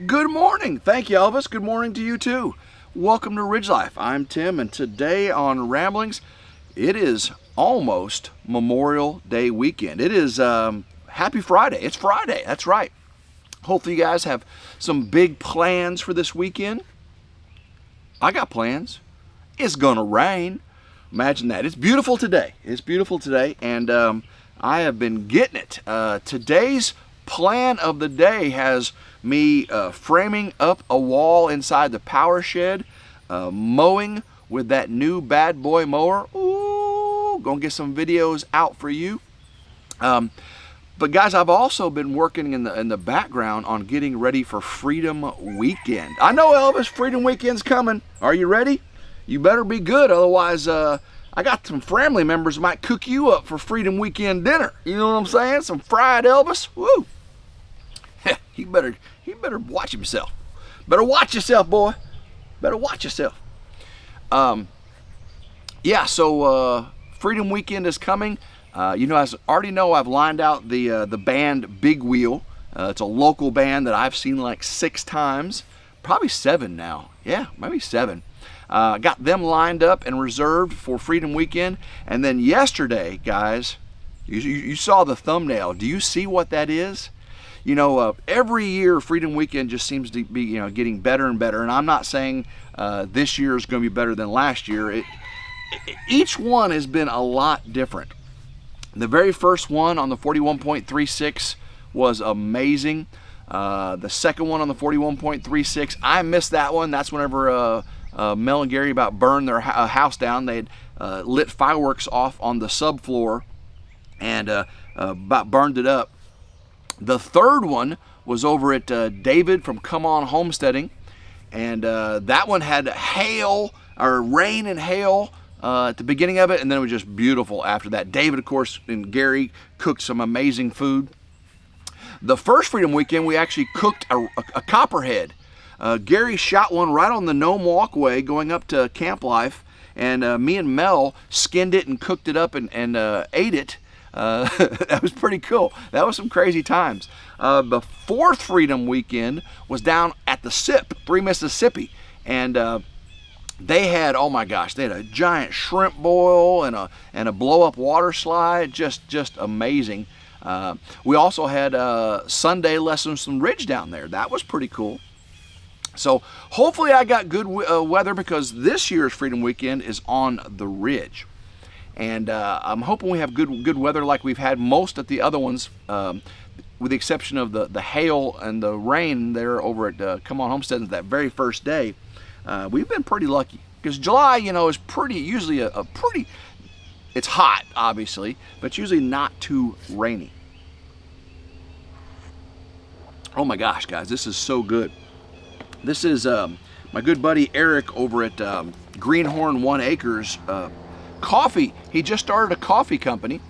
Good morning. Thank you, Elvis. Good morning to you too. Welcome to Ridge Life. I'm Tim, and today on Ramblings, it is almost Memorial Day weekend. It is Happy Friday. It's Friday. That's right. Hopefully you guys have some big plans for this weekend. I got plans. It's gonna rain. Imagine that. It's beautiful today. It's beautiful today, and I have been getting it. Today's plan of the day has me framing up a wall inside the power shed, mowing with that new bad boy mower. Ooh, gonna get some videos out for you. But guys, I've also been working in the background on getting ready for Freedom Weekend. I know, Elvis, Freedom Weekend's coming. Are you ready? You better be good, otherwise I got some family members who might cook you up for Freedom Weekend dinner. You know what I'm saying? Some fried Elvis. Woo! He better watch himself. Better watch yourself, boy. Better watch yourself. Yeah, so Freedom Weekend is coming. You know, as I already know, I've lined out the band Big Wheel. It's a local band that I've seen like 6 times, probably 7 now. Yeah, maybe 7. Got them lined up and reserved for Freedom Weekend. And then yesterday, guys, you saw the thumbnail. Do you see what that is? You know, every year Freedom Weekend just seems to be, you know, getting better and better. And I'm not saying this year is going to be better than last year. Each one has been a lot different. The very first one on the 41.36 was amazing. The second one on the 41.36, I missed that one. That's whenever Mel and Gary about burned their house down. They had lit fireworks off on the subfloor and about burned it up. The third one was over at David from Come On Homesteading, and that one had hail, or rain and hail at the beginning of it, and then it was just beautiful after that. David, of course, and Gary cooked some amazing food. The first Freedom Weekend, we actually cooked a copperhead. Gary shot one right on the Gnome Walkway going up to Camp Life, and me and Mel skinned it and cooked it up and ate it. That was pretty cool. That was some crazy times. The fourth Freedom Weekend was down at the SIP, 3 Mississippi, and they had, oh my gosh, they had a giant shrimp boil and a blow-up water slide, just amazing. We also had Sunday lessons from Ridge down there. That was pretty cool. So hopefully I got good weather, because this year's Freedom Weekend is on the Ridge. And I'm hoping we have good weather like we've had most of the other ones, with the exception of the hail and the rain there over at Come On Homestead that very first day. We've been pretty lucky, because July, you know, is usually a pretty, it's hot, obviously, but usually not too rainy. Oh my gosh, guys, this is so good. This is my good buddy Eric over at Greenhorn 1 Acres Coffee. He just started a coffee company,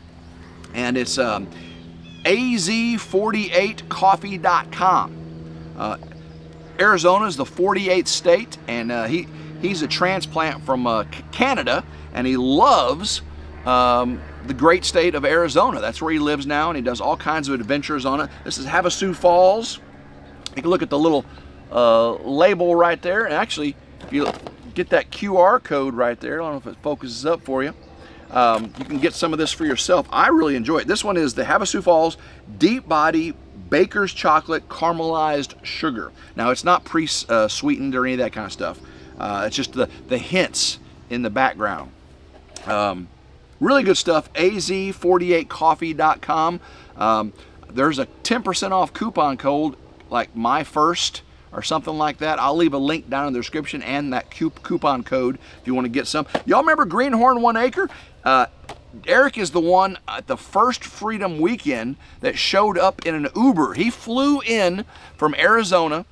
and it's az48coffee.com. Arizona is the 48th state, and he's a transplant from Canada, and he loves the great state of Arizona. That's where he lives now, and he does all kinds of adventures on it. This is Havasu Falls. You can look at the little label right there, and actually, if you get that QR code right there, I don't know if it focuses up for you. You can get some of this for yourself. I really enjoy it. This one is the Havasu Falls Deep Body Baker's Chocolate Caramelized Sugar. Now, it's not pre-sweetened or any of that kind of stuff. It's just the hints in the background. Really good stuff. az48coffee.com. There's a 10% off coupon code, like my first or something like that. I'll leave a link down in the description and that coupon code if you want to get some. Y'all remember Greenhorn 1 Acre? Eric is the one at the first Freedom Weekend that showed up in an Uber. He flew in from Arizona,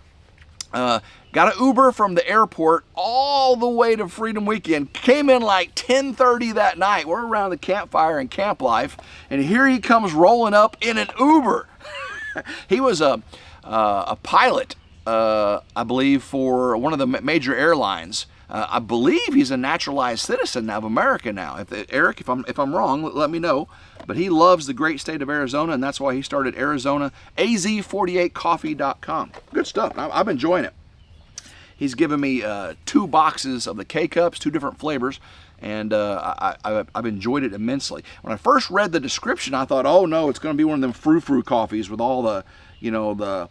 got an Uber from the airport all the way to Freedom Weekend, came in like 10:30 that night. We're around the campfire in Camp Life, and here he comes rolling up in an Uber. He was a pilot, I believe, for one of the major airlines. I believe he's a naturalized citizen of America now. Eric, if I'm wrong, let me know. But he loves the great state of Arizona, and that's why he started ArizonaAZ48Coffee.com. Good stuff. I'm enjoying it. He's given me 2 boxes of the K-Cups, 2 different flavors, and I've enjoyed it immensely. When I first read the description, I thought, oh no, it's going to be one of them frou-frou coffees with all the, the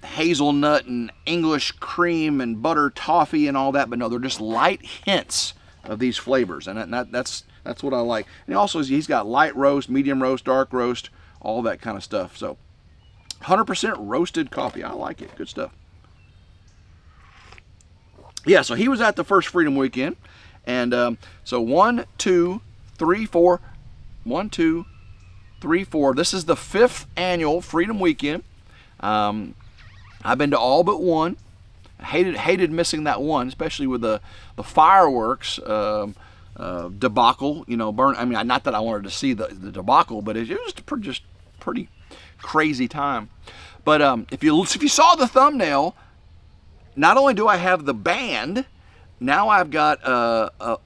hazelnut and English cream and butter toffee and all that. But no, they're just light hints of these flavors, and that's what I like. And also, he's got light roast, medium roast, dark roast, all that kind of stuff. So 100% roasted coffee. I like it. Good stuff. Yeah, so he was at the first Freedom Weekend, and so 1, 2, 3, 4, 1, 2, 3, 4. This is the 5th annual Freedom Weekend. I've been to all but one. Hated missing that one, especially with the fireworks debacle. Burn. I mean, not that I wanted to see the debacle, but it was just pretty crazy time. But if you saw the thumbnail. Not only do I have the band, now I've got a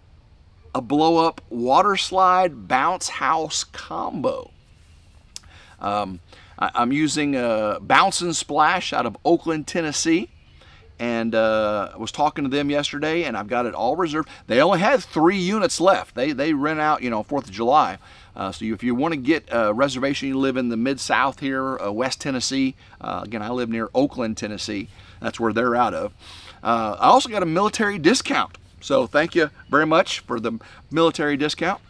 blow-up water slide bounce house combo. I'm using Bounce and Splash out of Oakland, Tennessee, and I was talking to them yesterday, and I've got it all reserved. They only had 3 units left. They rent out, 4th of July. So if you want to get a reservation, you live in the Mid-South here, West Tennessee. Again, I live near Oakland, Tennessee. That's where they're out of. I also got a military discount. So thank you very much for the military discount.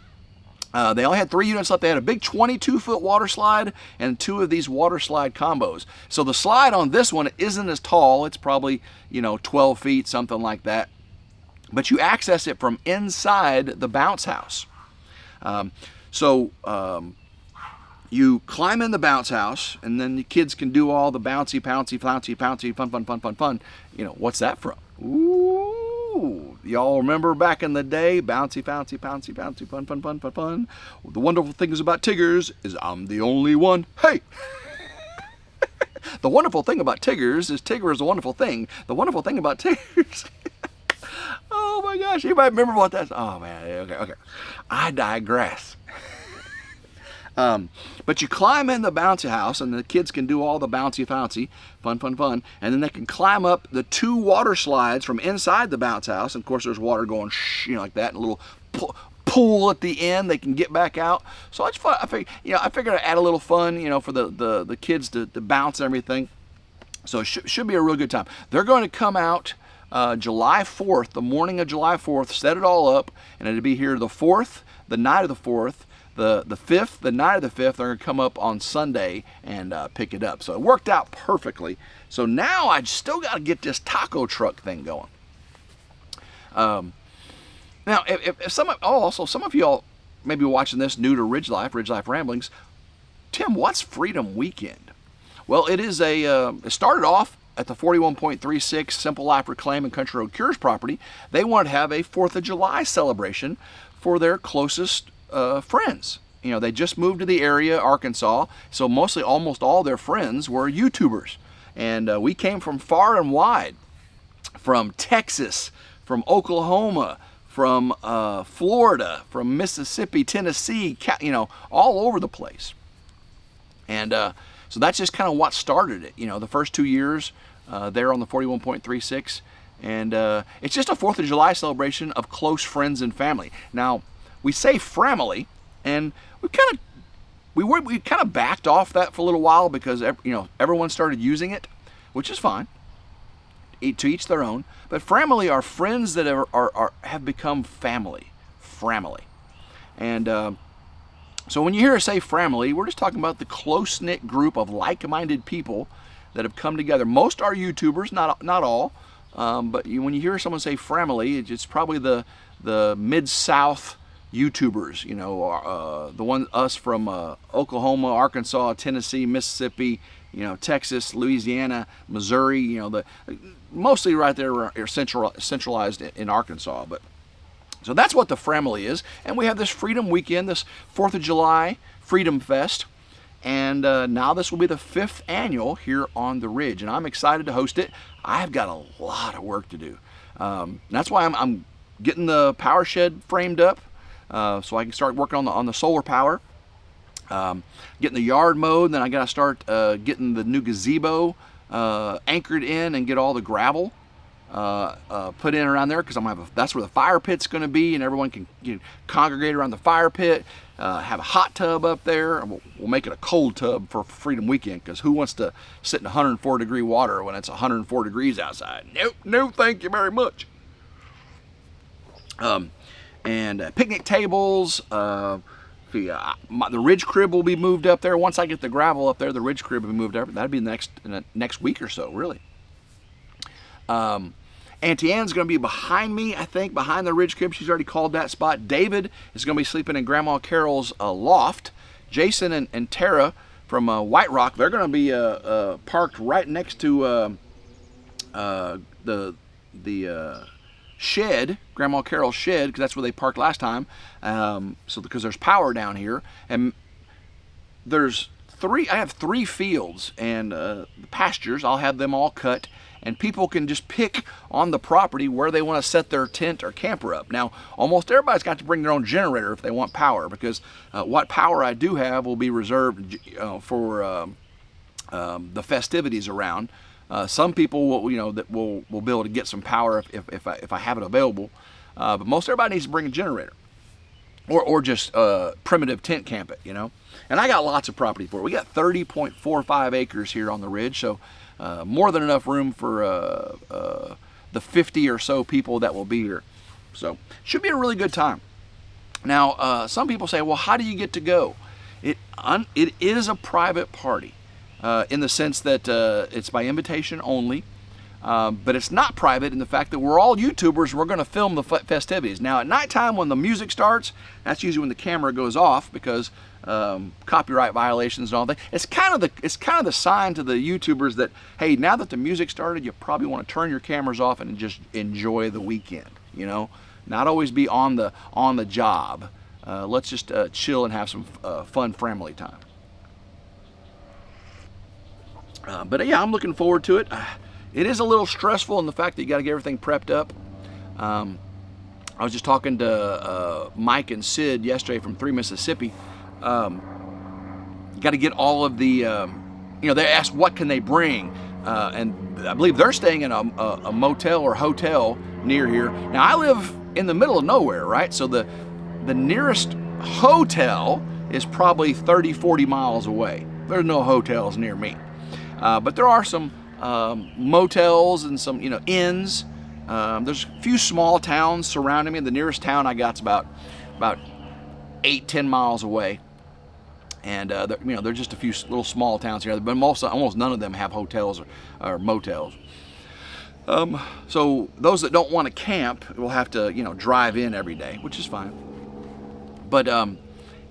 They only had 3 units left. They had a big 22-foot water slide and 2 of these water slide combos. So the slide on this one isn't as tall. It's probably, 12 feet, something like that. But you access it from inside the bounce house. You climb in the bounce house, and then the kids can do all the bouncy, pouncy, flouncy, pouncy, fun. What's that from? Ooh, y'all remember back in the day? Bouncy, pouncy, pouncy, pouncy, fun. The wonderful things about Tiggers is I'm the only one. Hey! The wonderful thing about Tiggers is Tigger is a wonderful thing. The wonderful thing about Tiggers... Oh my gosh, you might remember what that's... Oh man, okay. I digress. But you climb in the bouncy house, and the kids can do all the bouncy, fun, and then they can climb up the 2 water slides from inside the bounce house, and of course there's water going like that, and a little pool at the end. They can get back out. So I figured I'd add a little fun, for the kids to bounce and everything. So it should be a real good time. They're going to come out July 4th, the morning of July 4th, set it all up, and it'll be here the 4th, the night of the 4th. The 5th, the night of the 5th, they're going to come up on Sunday and pick it up. So it worked out perfectly. So now I still got to get this taco truck thing going. Now, if some of y'all may be watching this new to RidgeLife Ramblings, Tim, what's Freedom Weekend? Well, it is it started off at the 41.36 Simple Life Reclaim and Country Road Cures property. They wanted to have a 4th of July celebration for their closest friends. They just moved to the area, Arkansas, so almost all their friends were YouTubers. And we came from far and wide, from Texas, from Oklahoma, from Florida, from Mississippi, Tennessee, all over the place. And so that's just kind of what started it. The first 2 years there on the 41.36. And it's just a 4th of July celebration of close friends and family. Now, we say family, and we kind of backed off that for a little while because everyone started using it, which is fine. To each their own. But family are friends that have become family. And so when you hear us say family, we're just talking about the close-knit group of like-minded people that have come together. Most are YouTubers, not all. But when you hear someone say family, it's probably the Mid-South YouTubers, the us from Oklahoma, Arkansas, Tennessee, Mississippi, Texas, Louisiana, Missouri, mostly right there are centralized in Arkansas. But so that's what the family is, and we have this Freedom Weekend, this 4th of July Freedom Fest, and now this will be the 5th annual here on the Ridge, and I'm excited to host it. I've got a lot of work to do. That's why I'm getting the power shed framed up, so I can start working on the solar power. Getting the yard mowed, and then I got to start getting the new gazebo anchored in and get all the gravel put in around there, because that's where the fire pit's going to be, and everyone can congregate around the fire pit. Have a hot tub up there, and we'll make it a cold tub for Freedom Weekend, because who wants to sit in 104-degree water when it's 104 degrees outside? Nope, no, thank you very much. And picnic tables. The ridge crib will be moved up there. Once I get the gravel up there, the ridge crib will be moved up. That'll be next week or so, really. Auntie Ann's going to be behind me, I think, behind the ridge crib. She's already called that spot. David is going to be sleeping in Grandma Carol's loft. Jason and Tara from White Rock, they're going to be parked right next to the shed, Grandma Carol's shed, because that's where they parked last time. So because there's power down here, and I have three fields and pastures. I'll have them all cut, and people can just pick on the property where they want to set their tent or camper up. Now, almost everybody's got to bring their own generator if they want power, because what power I do have will be reserved for the festivities around. Some people will be able to get some power if I have it available, but most everybody needs to bring a generator, or just primitive tent camp it, And I got lots of property for it. We got 30.45 acres here on the ridge, so more than enough room for the 50 or so people that will be here. So should be a really good time. Now, some people say, well, how do you get to go? It is a private party. In the sense that it's by invitation only, but it's not private in the fact that we're all YouTubers. We're going to film the festivities. Now, at nighttime when the music starts, that's usually when the camera goes off, because copyright violations and all that. It's kind of the sign to the YouTubers that, hey, now that the music started, you probably want to turn your cameras off and just enjoy the weekend. Not always be on the job. Let's just chill and have some fun family time. But yeah, I'm looking forward to it. It is a little stressful in the fact that you got to get everything prepped up. I was just talking to Mike and Sid yesterday from 3 Mississippi. Got to get all of the, they asked what can they bring, and I believe they're staying in a motel or hotel near here. Now, I live in the middle of nowhere, right? So the nearest hotel is probably 30, 40 miles away. There's no hotels near me. But there are some motels and some, there's a few small towns surrounding me. The nearest town I got's about 8-10 miles away, and they're just a few little small towns here. But almost none of them have hotels or motels. So those that don't want to camp will have to drive in every day, which is fine. But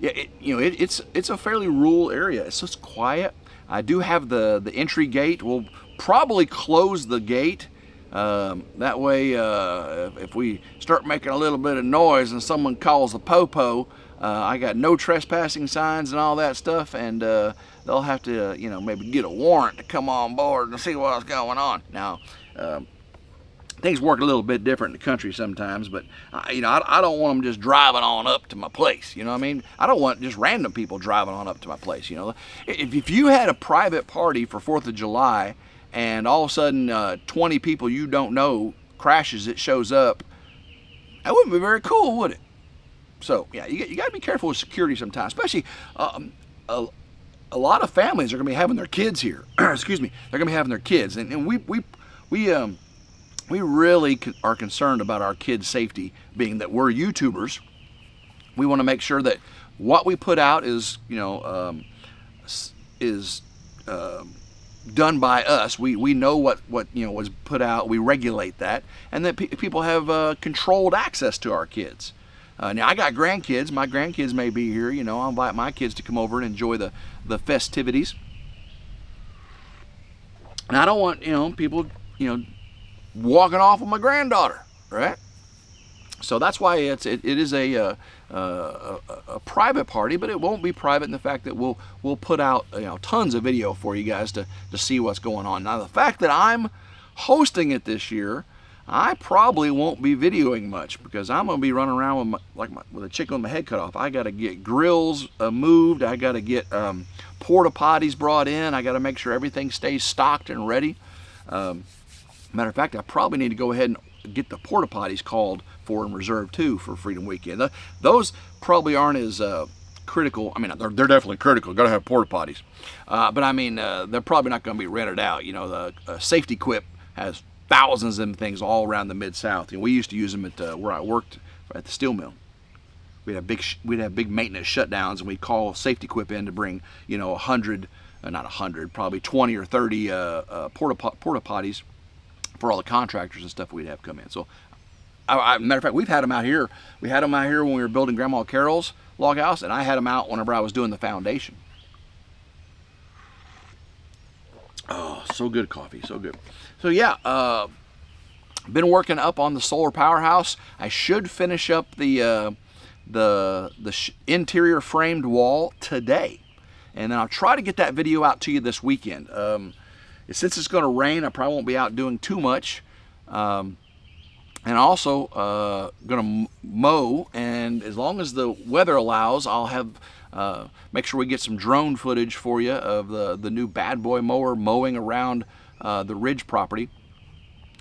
it's a fairly rural area. It's just quiet. I do have the entry gate. We'll probably close the gate. That way, if we start making a little bit of noise and someone calls the popo, I got no trespassing signs and all that stuff, and they'll have to, maybe get a warrant to come on board and see what's going on. Now, things work a little bit different in the country sometimes, but I don't want them just driving on up to my place. You know what I mean? I don't want just random people driving on up to my place. If you had a private party for 4th of July and all of a sudden 20 people you don't know crashes, it shows up, that wouldn't be very cool, would it? So yeah, you got to be careful with security sometimes, especially a lot of families are going to be having their kids here. Excuse me, they're going to be having their kids, and we really are concerned about our kids' safety, being that we're YouTubers. We want to make sure that what we put out is done by us. We know what was put out. We regulate that, and that people have controlled access to our kids. Now I got grandkids. My grandkids may be here. I'll invite my kids to come over and enjoy the festivities. And I don't want people walking off with my granddaughter, right? So that's why it is a private party, but it won't be private in the fact that we'll put out tons of video for you guys to see what's going on. Now, the fact that I'm hosting it this year, I probably won't be videoing much because I'm gonna be running around with with a chicken with my head cut off. I gotta get grills moved. I gotta get porta potties brought in. I gotta make sure everything stays stocked and ready. Matter of fact, I probably need to go ahead and get the porta potties called for and reserved too for Freedom Weekend. Those probably aren't as critical. I mean, they're definitely critical. Got to have porta potties, but I mean, they're probably not going to be rented out. You know, the Safety Quip has thousands of them things all around the Mid-South. We used to use them at where I worked at the steel mill. We'd have big maintenance shutdowns, and we'd call Safety Quip in to bring 100, not 100, probably 20 or 30 porta potties for all the contractors and stuff we'd have come in. So, matter of fact, we've had them out here. We had them out here when we were building Grandma Carol's log house, and I had them out whenever I was doing the foundation. Oh, so good coffee, so good. So yeah, been working up on the solar powerhouse. I should finish up the interior framed wall today, and then I'll try to get that video out to you this weekend. Since it's going to rain, I probably won't be out doing too much. And also going to mow, and as long as the weather allows, I'll have make sure we get some drone footage for you of the new bad boy mower mowing around the Ridge property.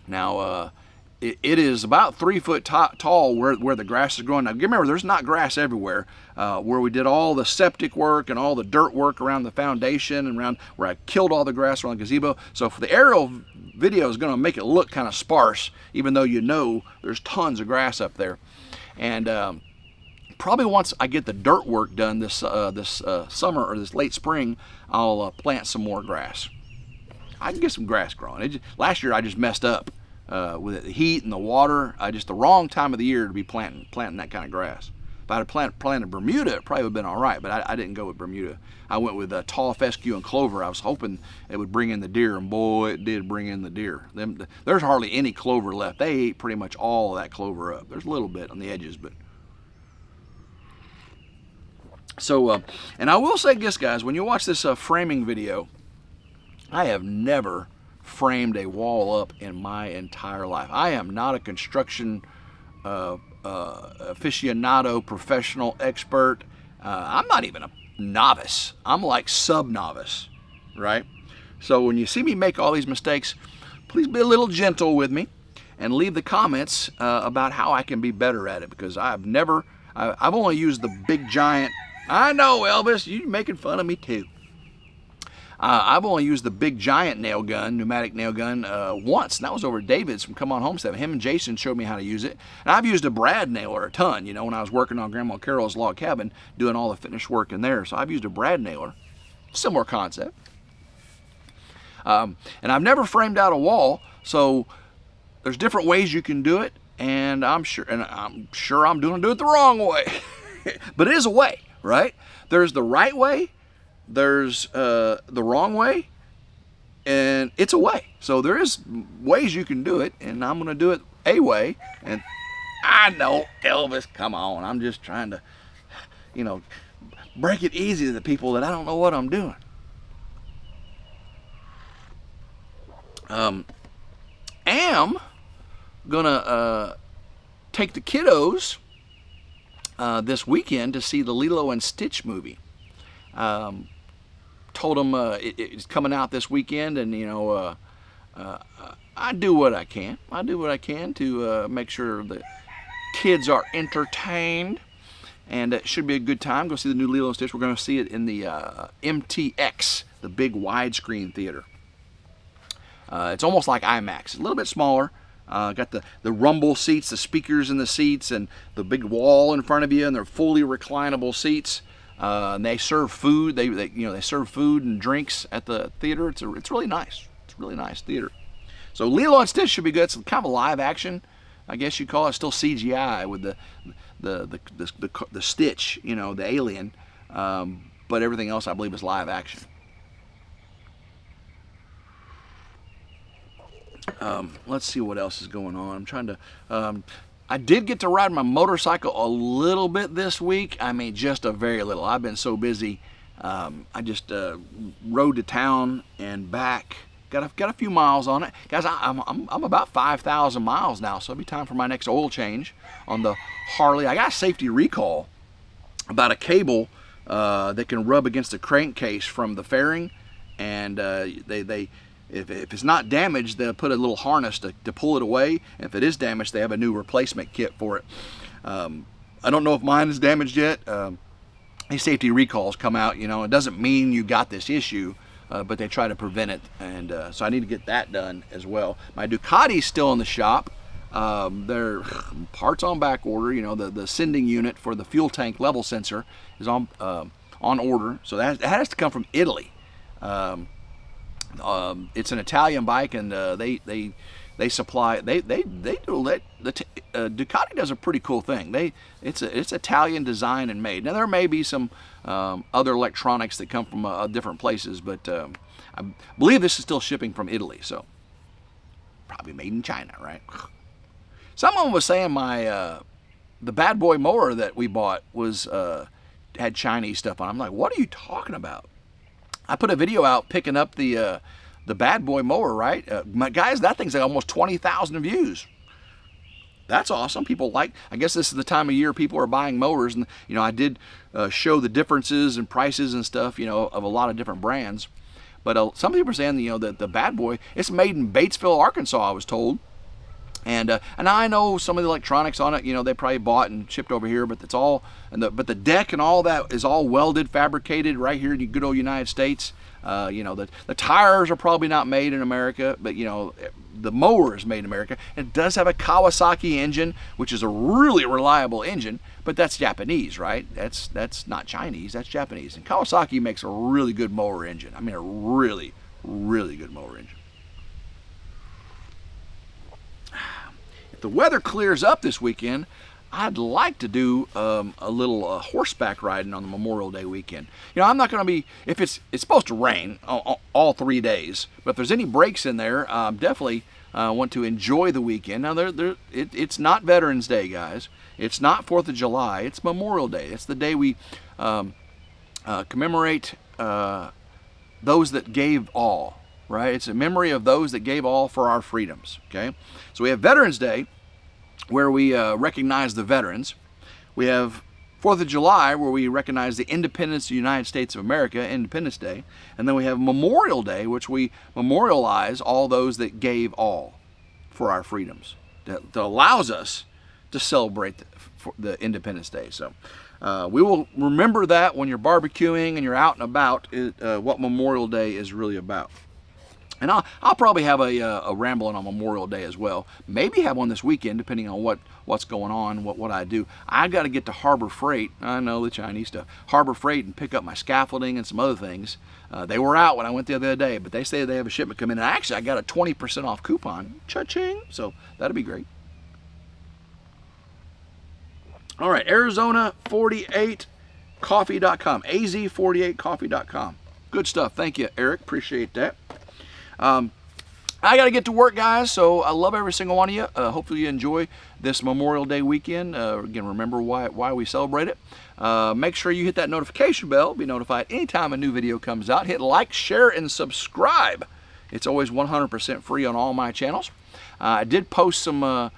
Now it is about 3 foot tall where the grass is growing. Now remember, there's not grass everywhere. Where we did all the septic work and all the dirt work around the foundation and around where I killed all the grass around the gazebo. So for the aerial video is going to make it look kind of sparse, even though there's tons of grass up there. And probably once I get the dirt work done this summer or this late spring, I'll plant some more grass. I can get some grass growing. Last year I just messed up with the heat and the water. The wrong time of the year to be planting that kind of grass. If I had planted Bermuda, it probably would have been all right, but I didn't go with Bermuda. I went with tall fescue and clover. I was hoping it would bring in the deer, and boy, it did bring in the deer. There's hardly any clover left. They ate pretty much all of that clover up. There's a little bit on the edges, but... So, and I will say this, guys, when you watch this framing video, I have never framed a wall up in my entire life. I am not a construction aficionado, professional, expert. I'm not even a novice. I'm like sub-novice, right? So when you see me make all these mistakes, please be a little gentle with me and leave the comments about how I can be better at it, because I've only used the big giant. I know, Elvis, you're making fun of me too. I've only used the big giant pneumatic nail gun once, and that was over at David's from Come On Homestead. Him and Jason showed me how to use it. And I've used a brad nailer a ton, when I was working on Grandma Carol's log cabin, doing all the finish work in there. So I've used a brad nailer. Similar concept. And I've never framed out a wall, so there's different ways you can do it, and I'm sure I'm doing it the wrong way. But it is a way, right? There's the right way, there's the wrong way, and it's a way. So there is ways you can do it, and I'm going to do it a way. And I know, Elvis, come on. I'm just trying to, break it easy to the people that I don't know what I'm doing. Am going to take the kiddos this weekend to see the Lilo and Stitch movie. Told them it's coming out this weekend, and I do what I can. I do what I can to make sure the kids are entertained, and it should be a good time. Go see the new Lilo and Stitch. We're going to see it in the MTX, the big widescreen theater. It's almost like IMAX. It's a little bit smaller. Got the rumble seats, the speakers in the seats, and the big wall in front of you, and they're fully reclinable seats. And they serve food. They serve food and drinks at the theater. It's really nice. It's a really nice theater. So Lilo and Stitch should be good. It's kind of a live action, I guess you call it. Still CGI with the Stitch, the alien, but everything else I believe is live action. Let's see what else is going on. I'm trying to. I did get to ride my motorcycle a little bit this week. I mean, just a very little. I've been so busy. I just rode to town and back got a few miles on it, guys. I'm about 5,000 miles now, so it'll be time for my next oil change on the Harley. I got a safety recall about a cable that can rub against the crankcase from the fairing, and if it's not damaged, they'll put a little harness to pull it away. And if it is damaged, they have a new replacement kit for it. I don't know if mine is damaged yet. These safety recalls come out, you know, it doesn't mean you got this issue, but they try to prevent it, and so I need to get that done as well. My Ducati's still in the shop. Their parts on back order. You know, the sending unit for the fuel tank level sensor is on order, so that has to come from Italy. It's an Italian bike, and they supply. They do let Ducati does a pretty cool thing. It's Italian design and made. Now there may be some other electronics that come from different places, but I believe this is still shipping from Italy, so probably made in China, right? Someone was saying the bad boy mower that we bought was had Chinese stuff on. I'm like, what are you talking about? I put a video out picking up the bad boy mower, right? Guys, that thing's like almost 20,000 views. That's awesome. People like, I guess this is the time of year people are buying mowers, and you know, I did show the differences and prices and stuff, you know, of a lot of different brands. But some people are saying, you know, that the bad boy, it's made in Batesville, Arkansas, I was told. And I know some of the electronics on it, you know, they probably bought and shipped over here, but it's all, but the deck and all that is all welded, fabricated right here in the good old United States. You know, the tires are probably not made in America, but you know, the mower is made in America. It does have a Kawasaki engine, which is a really reliable engine, but that's Japanese, right? That's not Chinese, that's Japanese. And Kawasaki makes a really good mower engine. I mean, a really, really good mower engine. If the weather clears up this weekend, I'd like to do a little horseback riding on the Memorial Day weekend. You know, I'm not going to be, if it's supposed to rain all 3 days, but if there's any breaks in there, definitely want to enjoy the weekend. Now, it's not Veterans Day, guys. It's not 4th of July. It's Memorial Day. It's the day we commemorate those that gave all. Right? It's a memory of those that gave all for our freedoms. Okay? So we have Veterans Day, where we recognize the veterans. We have 4th of July, where we recognize the independence of the United States of America, Independence Day. And then we have Memorial Day, which we memorialize all those that gave all for our freedoms. That allows us to celebrate the Independence Day. So we will remember that when you're barbecuing and you're out and about, what Memorial Day is really about. And I'll probably have a rambling on Memorial Day as well. Maybe have one this weekend, depending on what's going on, what I do. I got to get to Harbor Freight. I know the Chinese stuff. Harbor Freight and pick up my scaffolding and some other things. They were out when I went the other day, but they say they have a shipment come in. And actually, I got a 20% off coupon. Cha-ching! So that'll be great. All right, Arizona48coffee.com. AZ48coffee.com. Good stuff. Thank you, Eric. Appreciate that. I got to get to work, guys, so I love every single one of you. Hopefully you enjoy this Memorial Day weekend. Again, remember why we celebrate it. Make sure you hit that notification bell. Be notified anytime a new video comes out. Hit like, share, and subscribe. It's always 100% free on all my channels. I did post some the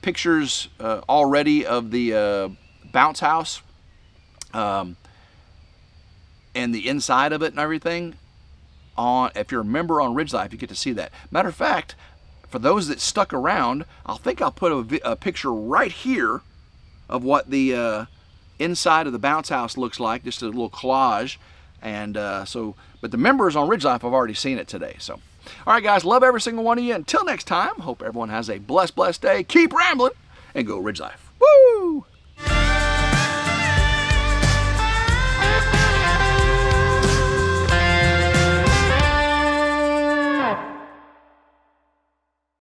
pictures already of the bounce house and the inside of it and everything. If you're a member on RidgeLife, you get to see that. Matter of fact, for those that stuck around, I'll put a picture right here of what the inside of the bounce house looks like, just a little collage. And but the members on RidgeLife have already seen it today. So, all right, guys, love every single one of you. Until next time, hope everyone has a blessed day. Keep rambling and go RidgeLife.